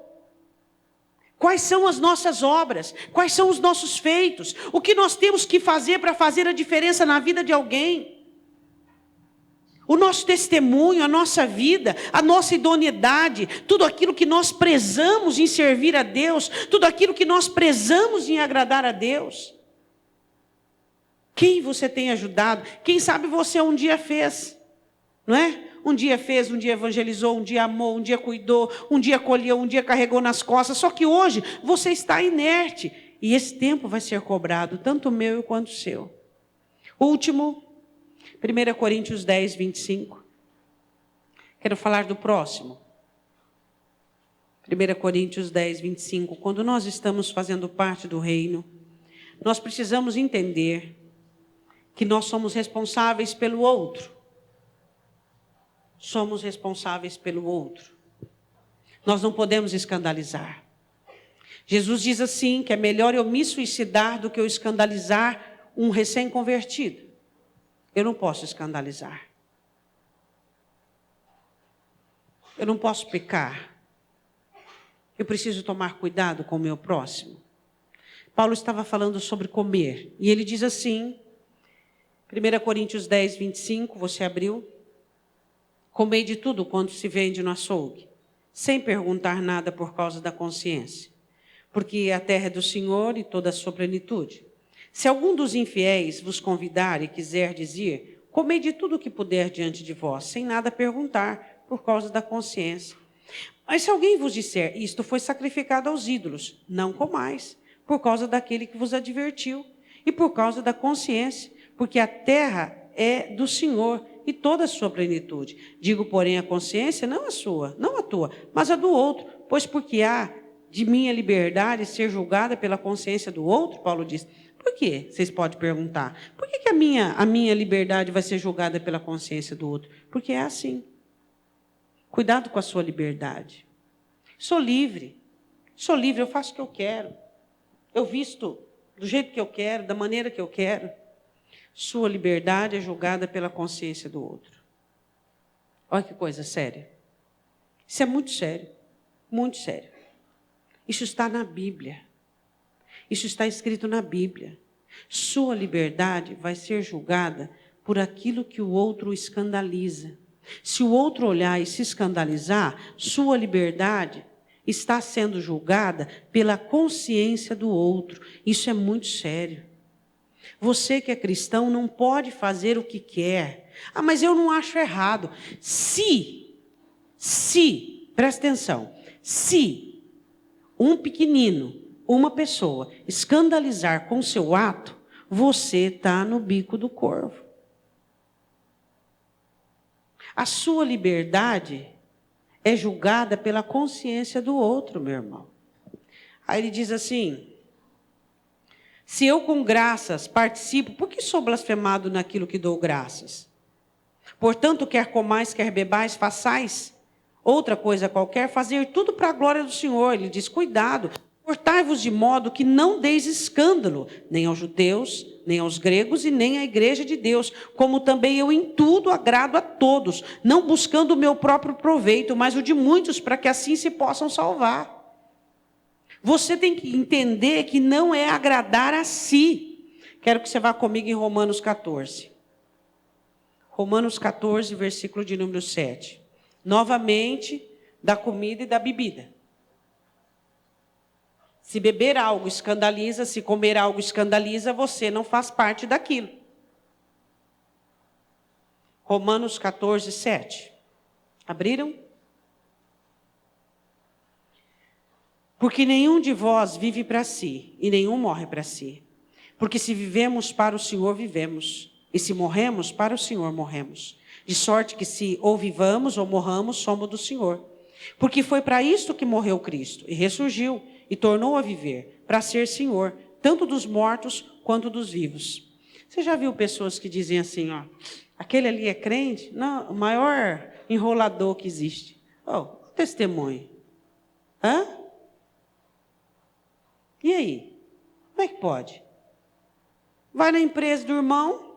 Quais são as nossas obras? Quais são os nossos feitos? O que nós temos que fazer para fazer a diferença na vida de alguém? O nosso testemunho, a nossa vida, a nossa idoneidade, tudo aquilo que nós prezamos em servir a Deus, tudo aquilo que nós prezamos em agradar a Deus. Quem você tem ajudado? Quem sabe você um dia fez, não é? Um dia fez, um dia evangelizou, um dia amou, um dia cuidou, um dia acolheu, um dia carregou nas costas. Só que hoje você está inerte e esse tempo vai ser cobrado, tanto o meu quanto o seu. Último, 1 Coríntios 10, 25. Quero falar do próximo. 1 Coríntios 10, 25. Quando nós estamos fazendo parte do reino, nós precisamos entender que nós somos responsáveis pelo outro. Somos responsáveis pelo outro. Nós não podemos escandalizar. Jesus diz assim, que é melhor eu me suicidar do que eu escandalizar um recém-convertido. Eu não posso escandalizar. Eu não posso pecar. Eu preciso tomar cuidado com o meu próximo. Paulo estava falando sobre comer. E ele diz assim, 1 Coríntios 10, 25, você abriu. Comei de tudo quanto se vende no açougue, sem perguntar nada por causa da consciência. Porque a terra é do Senhor e toda a sua plenitude. Se algum dos infiéis vos convidar e quiser dizer, comei de tudo o que puder diante de vós, sem nada perguntar, por causa da consciência. Mas se alguém vos disser, isto foi sacrificado aos ídolos, não comais, por causa daquele que vos advertiu, e por causa da consciência, porque a terra é do Senhor e toda a sua plenitude. Digo, porém, a consciência não a sua, não a tua, mas a do outro, pois porque há de minha liberdade ser julgada pela consciência do outro, Paulo diz. Por quê? Vocês podem perguntar. Por que a minha liberdade vai ser julgada pela consciência do outro? Porque é assim. Cuidado com a sua liberdade. Sou livre, eu faço o que eu quero. Eu visto do jeito que eu quero, da maneira que eu quero. Sua liberdade é julgada pela consciência do outro. Olha que coisa séria. Isso é muito sério, muito sério. Isso está na Bíblia. Isso está escrito na Bíblia. Sua liberdade vai ser julgada por aquilo que o outro escandaliza. Se o outro olhar e se escandalizar, sua liberdade está sendo julgada pela consciência do outro. Isso é muito sério. Você que é cristão não pode fazer o que quer. Ah, mas eu não acho errado. Presta atenção, se um pequenino, uma pessoa, escandalizar com seu ato, você está no bico do corvo. A sua liberdade é julgada pela consciência do outro, meu irmão. Aí ele diz assim, se eu com graças participo, por que sou blasfemado naquilo que dou graças? Portanto, quer comais, quer bebais, façais outra coisa qualquer, fazer tudo para a glória do Senhor. Ele diz, cuidado, portai-vos de modo que não deis escândalo, nem aos judeus, nem aos gregos e nem à igreja de Deus, como também eu em tudo agrado a todos, não buscando o meu próprio proveito, mas o de muitos, para que assim se possam salvar. Você tem que entender que não é agradar a si. Quero que você vá comigo em Romanos 14. Romanos 14, versículo de número 7. Novamente, da comida e da bebida. Se beber algo escandaliza, se comer algo escandaliza, você não faz parte daquilo. Romanos 14, 7. Abriram? Porque nenhum de vós vive para si, e nenhum morre para si. Porque se vivemos para o Senhor, vivemos. E se morremos, para o Senhor morremos. De sorte que se ou vivamos ou morramos, somos do Senhor. Porque foi para isto que morreu Cristo, e ressurgiu, e tornou a viver, para ser Senhor, tanto dos mortos quanto dos vivos. Você já viu pessoas que dizem assim, ó, aquele ali é crente? Não, o maior enrolador que existe. Oh, testemunho. Hã? E aí? Como é que pode? Vai na empresa do irmão,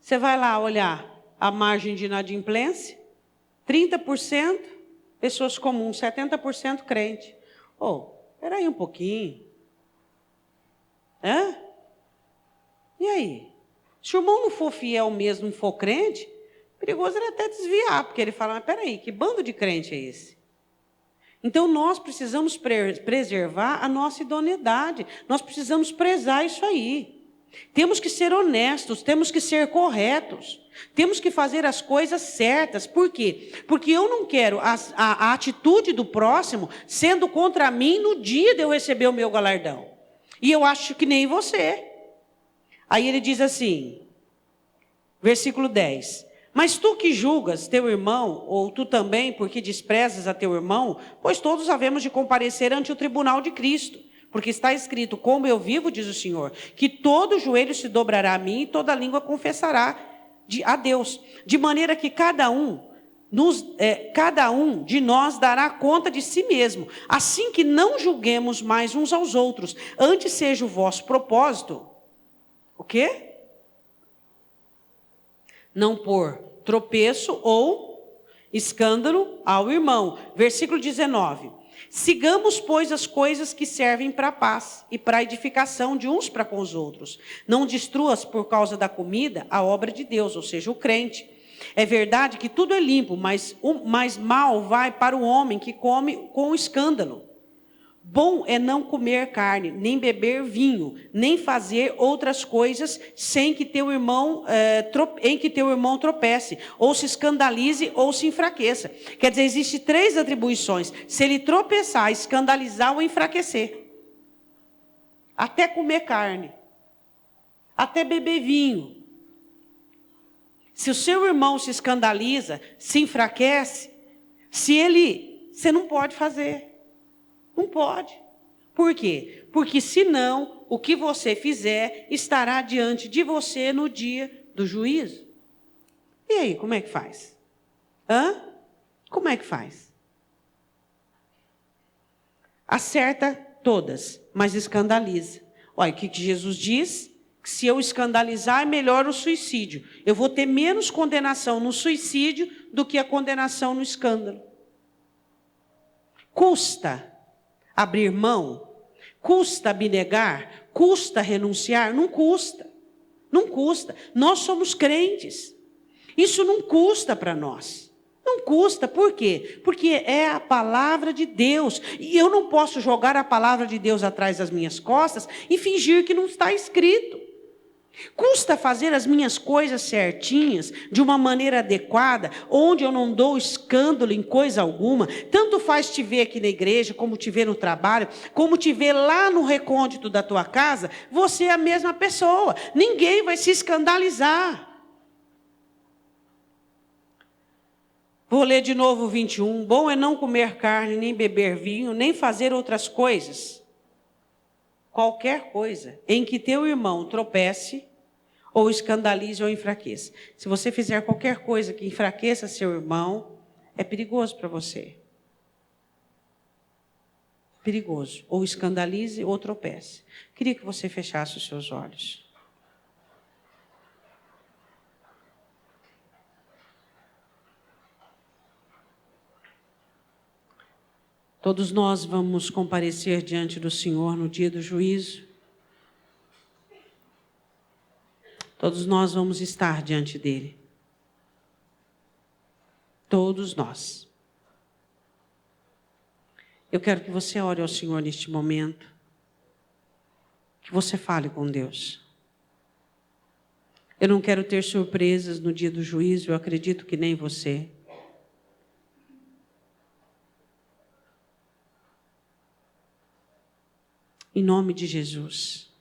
você vai lá olhar a margem de inadimplência, 30% pessoas comuns, 70% crente. Oh, espera aí um pouquinho. Hã? E aí? Se o irmão não for fiel mesmo, não for crente, perigoso ele até desviar, porque ele fala, mas espera aí, que bando de crente é esse? Então, nós precisamos preservar a nossa idoneidade. Nós precisamos prezar isso aí. Temos que ser honestos, temos que ser corretos. Temos que fazer as coisas certas. Por quê? Porque eu não quero a atitude do próximo sendo contra mim no dia de eu receber o meu galardão. E eu acho que nem você. Aí ele diz assim, versículo 10. Mas tu que julgas teu irmão, ou tu também, porque desprezas a teu irmão, pois todos havemos de comparecer ante o tribunal de Cristo. Porque está escrito, como eu vivo, diz o Senhor, que todo joelho se dobrará a mim e toda língua confessará a Deus. De maneira que cada um de nós dará conta de si mesmo. Assim que não julguemos mais uns aos outros. Antes seja o vosso propósito. O quê? Não pôr tropeço ou escândalo ao irmão. Versículo 19. Sigamos, pois, as coisas que servem para a paz e para a edificação de uns para com os outros. Não destruas por causa da comida a obra de Deus, ou seja, o crente. É verdade que tudo é limpo, mas mal vai para o homem que come com escândalo. Bom é não comer carne, nem beber vinho, nem fazer outras coisas em que teu irmão tropece, ou se escandalize, ou se enfraqueça. Quer dizer, existem 3 atribuições. Se ele tropeçar, escandalizar ou enfraquecer. Até comer carne. Até beber vinho. Se o seu irmão se escandaliza, se enfraquece, você não pode fazer. Não pode. Por quê? Porque senão, o que você fizer estará diante de você no dia do juízo. E aí, como é que faz? Hã? Como é que faz? Acerta todas, mas escandaliza. Olha, o que Jesus diz? Que se eu escandalizar, é melhor o suicídio. Eu vou ter menos condenação no suicídio do que a condenação no escândalo. Custa abrir mão? Custa abnegar? Custa renunciar? Não custa. Não custa. Nós somos crentes. Isso não custa para nós. Não custa. Por quê? Porque é a palavra de Deus. E eu não posso jogar a palavra de Deus atrás das minhas costas e fingir que não está escrito. Custa fazer as minhas coisas certinhas, de uma maneira adequada, onde eu não dou escândalo em coisa alguma. Tanto faz te ver aqui na igreja, como te ver no trabalho, como te ver lá no recôndito da tua casa, você é a mesma pessoa. Ninguém vai se escandalizar. Vou ler de novo o 21. Bom é não comer carne, nem beber vinho, nem fazer outras coisas. Qualquer coisa em que teu irmão tropece, ou escandalize ou enfraqueça. Se você fizer qualquer coisa que enfraqueça seu irmão, é perigoso para você. Perigoso. Ou escandalize ou tropece. Queria que você fechasse os seus olhos. Todos nós vamos comparecer diante do Senhor no dia do juízo. Todos nós vamos estar diante dele. Todos nós. Eu quero que você ore ao Senhor neste momento. Que você fale com Deus. Eu não quero ter surpresas no dia do juízo, eu acredito que nem você. Em nome de Jesus.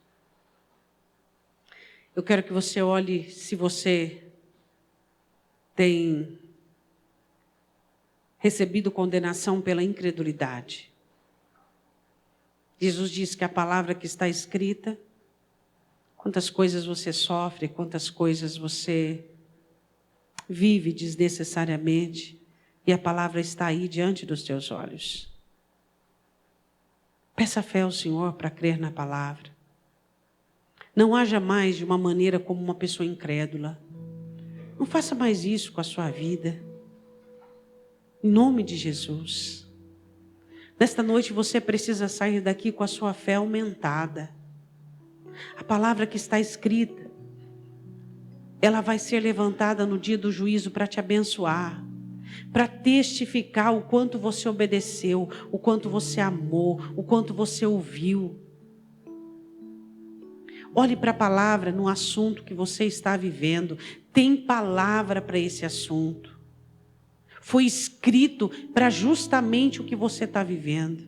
Eu quero que você olhe se você tem recebido condenação pela incredulidade. Jesus diz que a palavra que está escrita, quantas coisas você sofre, quantas coisas você vive desnecessariamente, e a palavra está aí diante dos teus olhos. Peça fé ao Senhor para crer na palavra. Não haja mais de uma maneira como uma pessoa incrédula. Não faça mais isso com a sua vida. Em nome de Jesus. Nesta noite você precisa sair daqui com a sua fé aumentada. A palavra que está escrita, ela vai ser levantada no dia do juízo para te abençoar. Para testificar o quanto você obedeceu, o quanto você amou, o quanto você ouviu. Olhe para a palavra no assunto que você está vivendo. Tem palavra para esse assunto. Foi escrito para justamente o que você está vivendo.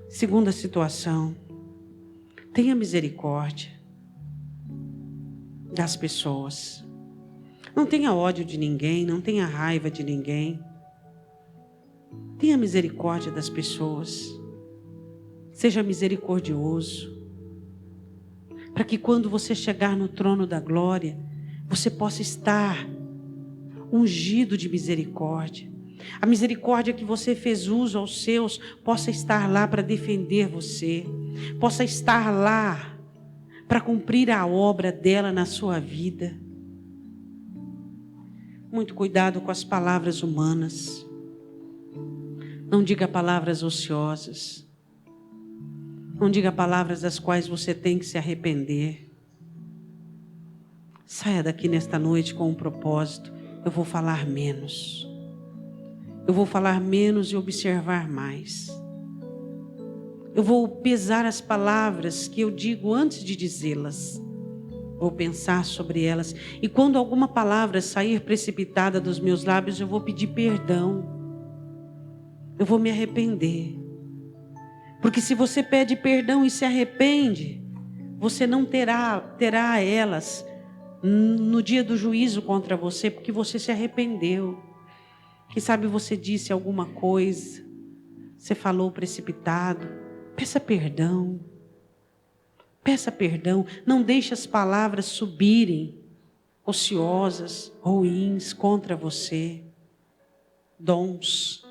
Segunda situação. Tenha misericórdia das pessoas. Não tenha ódio de ninguém, não tenha raiva de ninguém. Tenha misericórdia das pessoas. Seja misericordioso. Para que quando você chegar no trono da glória, você possa estar ungido de misericórdia. A misericórdia que você fez uso aos seus possa estar lá para defender você. Possa estar lá para cumprir a obra dela na sua vida. Muito cuidado com as palavras humanas. Não diga palavras ociosas. Não diga palavras das quais você tem que se arrepender. Saia daqui nesta noite com um propósito. Eu vou falar menos. Eu vou falar menos e observar mais. Eu vou pesar as palavras que eu digo antes de dizê-las. Vou pensar sobre elas. E quando alguma palavra sair precipitada dos meus lábios, eu vou pedir perdão. Eu vou me arrepender. Porque se você pede perdão e se arrepende, você não terá elas no dia do juízo contra você, porque você se arrependeu. Quem sabe você disse alguma coisa, você falou precipitado. Peça perdão. Peça perdão. Não deixe as palavras subirem, ociosas, ruins, contra você. Dons,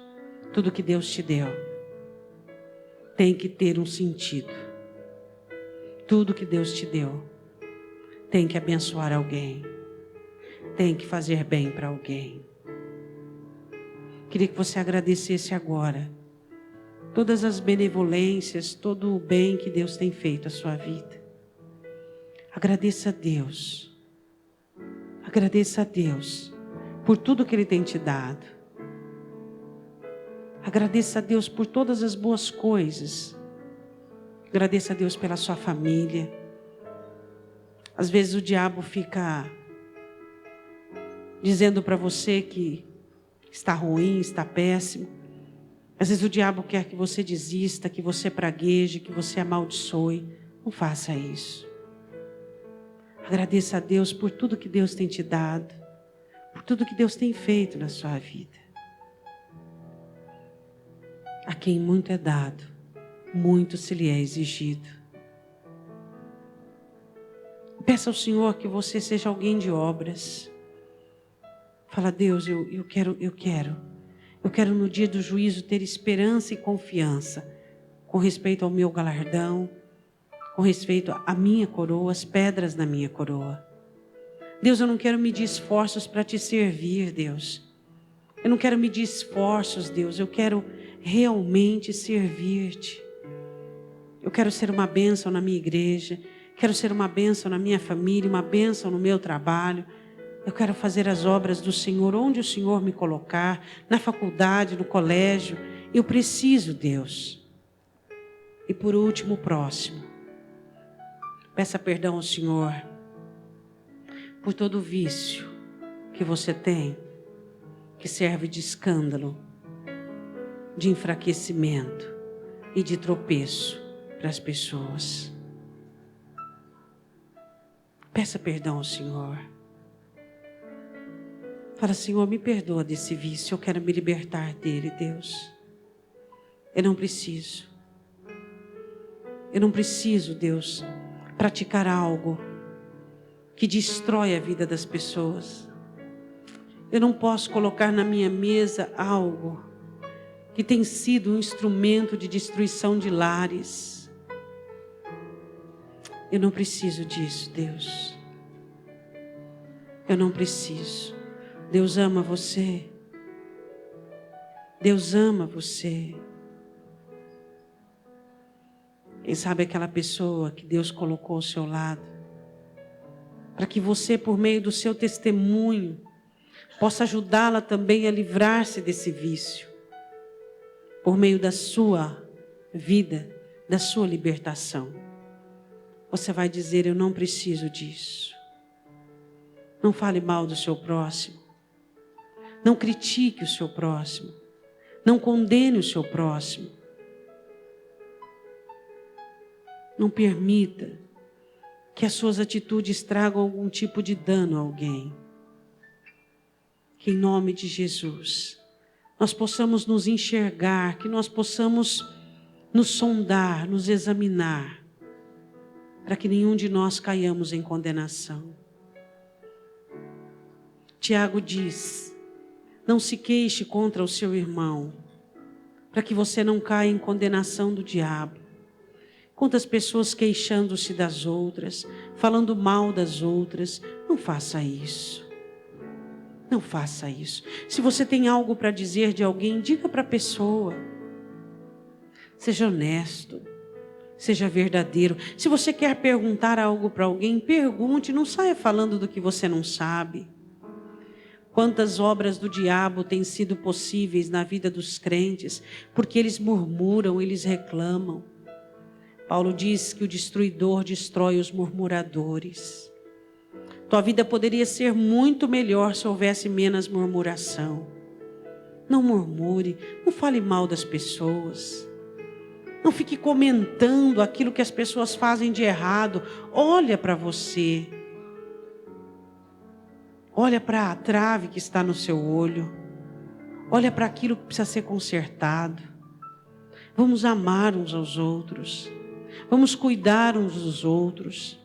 tudo que Deus te deu, tem que ter um sentido. Tudo que Deus te deu tem que abençoar alguém. Tem que fazer bem para alguém. Queria que você agradecesse agora todas as benevolências, todo o bem que Deus tem feito à sua vida. Agradeça a Deus. Agradeça a Deus por tudo que Ele tem te dado. Agradeça a Deus por todas as boas coisas. Agradeça a Deus pela sua família. Às vezes o diabo fica dizendo para você que está ruim, está péssimo. Às vezes o diabo quer que você desista, que você pragueje, que você amaldiçoe. Não faça isso. Agradeça a Deus por tudo que Deus tem te dado, por tudo que Deus tem feito na sua vida. A quem muito é dado, muito se lhe é exigido. Peça ao Senhor que você seja alguém de obras. Fala, Deus, eu quero no dia do juízo ter esperança e confiança com respeito ao meu galardão, com respeito à minha coroa, as pedras na minha coroa. Deus, eu não quero medir esforços para te servir, Deus. Eu não quero medir esforços, Deus. Eu quero realmente servir-te. Eu quero ser uma bênção na minha igreja. Quero ser uma bênção na minha família, uma bênção no meu trabalho. Eu quero fazer as obras do Senhor onde o Senhor me colocar, na faculdade, no colégio. Eu preciso, Deus. E por último, o próximo. Peça perdão ao Senhor por todo vício que você tem, que serve de escândalo, de enfraquecimento e de tropeço para as pessoas. Peça perdão ao Senhor. Fala, Senhor, me perdoa desse vício, eu quero me libertar dele, Deus. Eu não preciso, Deus, praticar algo que destrói a vida das pessoas. Eu não posso colocar na minha mesa algo que tem sido um instrumento de destruição de lares. Eu não preciso disso, Deus. Eu não preciso. Deus ama você. Deus ama você. Quem sabe aquela pessoa que Deus colocou ao seu lado, para que você, por meio do seu testemunho, possa ajudá-la também a livrar-se desse vício, por meio da sua vida, da sua libertação. Você vai dizer, eu não preciso disso. Não fale mal do seu próximo. Não critique o seu próximo. Não condene o seu próximo. Não permita que as suas atitudes tragam algum tipo de dano a alguém. Que em nome de Jesus, nós possamos nos enxergar, que nós possamos nos sondar, nos examinar, para que nenhum de nós caiamos em condenação. Tiago diz, não se queixe contra o seu irmão, para que você não caia em condenação do diabo. Quantas pessoas queixando-se das outras, falando mal das outras, não faça isso. Não faça isso. Se você tem algo para dizer de alguém, diga para a pessoa. Seja honesto. Seja verdadeiro. Se você quer perguntar algo para alguém, pergunte. Não saia falando do que você não sabe. Quantas obras do diabo têm sido possíveis na vida dos crentes, porque eles murmuram, eles reclamam. Paulo diz que o destruidor destrói os murmuradores. Tua vida poderia ser muito melhor se houvesse menos murmuração. Não murmure, não fale mal das pessoas. Não fique comentando aquilo que as pessoas fazem de errado. Olha para você. Olha para a trave que está no seu olho. Olha para aquilo que precisa ser consertado. Vamos amar uns aos outros. Vamos cuidar uns dos outros.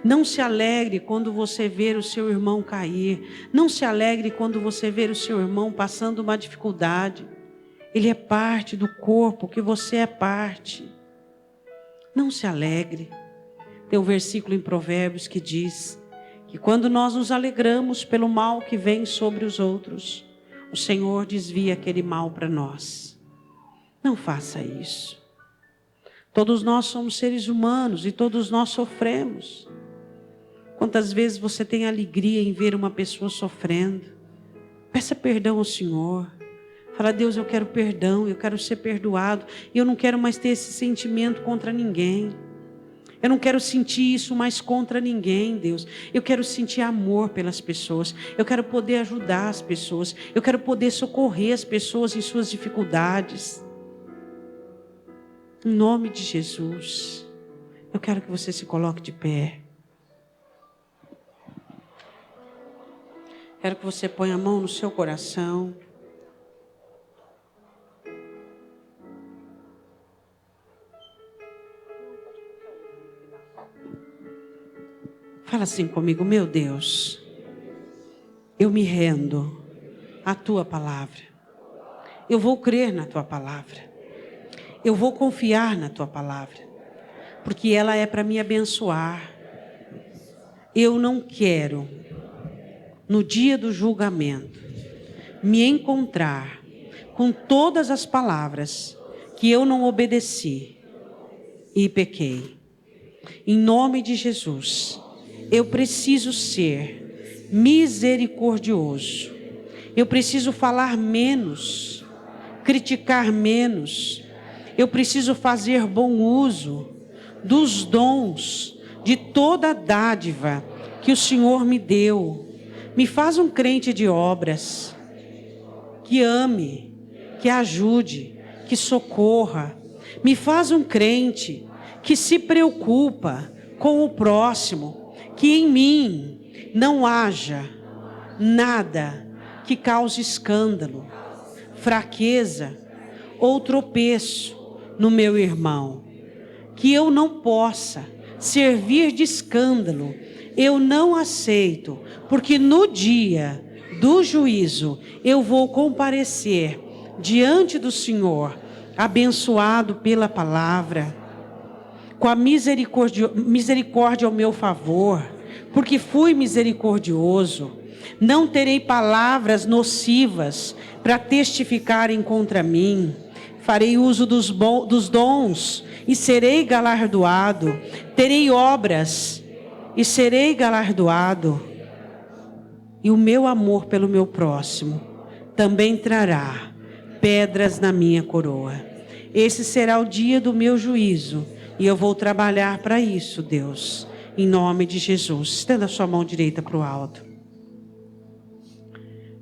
Não se alegre quando você ver o seu irmão cair. Não se alegre quando você ver o seu irmão passando uma dificuldade. Ele é parte do corpo que você é parte. Não se alegre. Tem um versículo em Provérbios que diz que quando nós nos alegramos pelo mal que vem sobre os outros, o Senhor desvia aquele mal para nós. Não faça isso. Todos nós somos seres humanos e todos nós sofremos. Quantas vezes você tem alegria em ver uma pessoa sofrendo? Peça perdão ao Senhor. Fala, Deus, eu quero perdão, eu quero ser perdoado. E eu não quero mais ter esse sentimento contra ninguém. Eu não quero sentir isso mais contra ninguém, Deus. Eu quero sentir amor pelas pessoas. Eu quero poder ajudar as pessoas. Eu quero poder socorrer as pessoas em suas dificuldades. Em nome de Jesus, eu quero que você se coloque de pé. Quero que você ponha a mão no seu coração. Fala assim comigo, meu Deus, eu me rendo à tua palavra. Eu vou crer na tua palavra. Eu vou confiar na tua palavra, porque ela é para me abençoar. Eu não quero, no dia do julgamento, me encontrar com todas as palavras que eu não obedeci e pequei. Em nome de Jesus, eu preciso ser misericordioso. Eu preciso falar menos, criticar menos. Eu preciso fazer bom uso dos dons, de toda a dádiva que o Senhor me deu. Me faz um crente de obras, que ame, que ajude, que socorra. Me faz um crente que se preocupa com o próximo, que em mim não haja nada que cause escândalo, fraqueza ou tropeço no meu irmão. Que eu não possa servir de escândalo, eu não aceito, porque no dia do juízo eu vou comparecer diante do Senhor, abençoado pela palavra, com a misericórdia ao meu favor, porque fui misericordioso. Não terei palavras nocivas para testificarem contra mim. Farei uso dos dons e serei galardoado. Terei obras e serei galardoado. E o meu amor pelo meu próximo também trará pedras na minha coroa. Esse será o dia do meu juízo. E eu vou trabalhar para isso, Deus. Em nome de Jesus. Estenda a sua mão direita para o alto.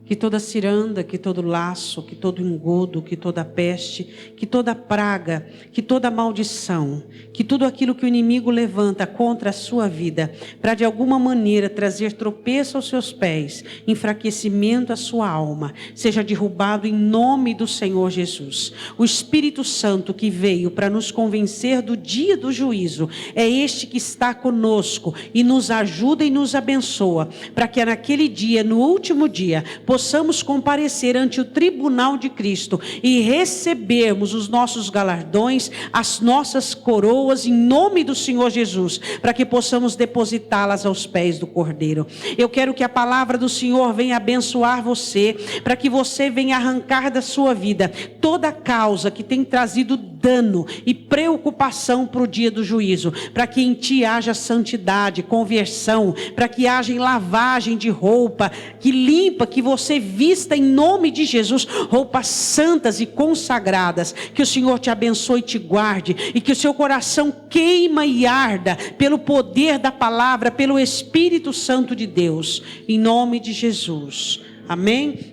Que toda ciranda, que todo laço, que todo engodo, que toda peste, que toda praga, que toda maldição, que tudo aquilo que o inimigo levanta contra a sua vida, para de alguma maneira trazer tropeço aos seus pés, enfraquecimento à sua alma, seja derrubado em nome do Senhor Jesus. O Espírito Santo que veio para nos convencer do dia do juízo, é este que está conosco e nos ajuda e nos abençoa, para que naquele dia, no último dia, possamos comparecer ante o tribunal de Cristo e recebermos os nossos galardões, as nossas coroas em nome do Senhor Jesus, para que possamos depositá-las aos pés do Cordeiro. Eu quero que a palavra do Senhor venha abençoar você, para que você venha arrancar da sua vida toda causa que tem trazido dano e preocupação para o dia do juízo, para que em ti haja santidade, conversão, para que haja lavagem de roupa, que limpa, que você vista em nome de Jesus roupas santas e consagradas. Que o Senhor te abençoe e te guarde, e que o seu coração queima e arda pelo poder da palavra, pelo Espírito Santo de Deus, em nome de Jesus. Amém?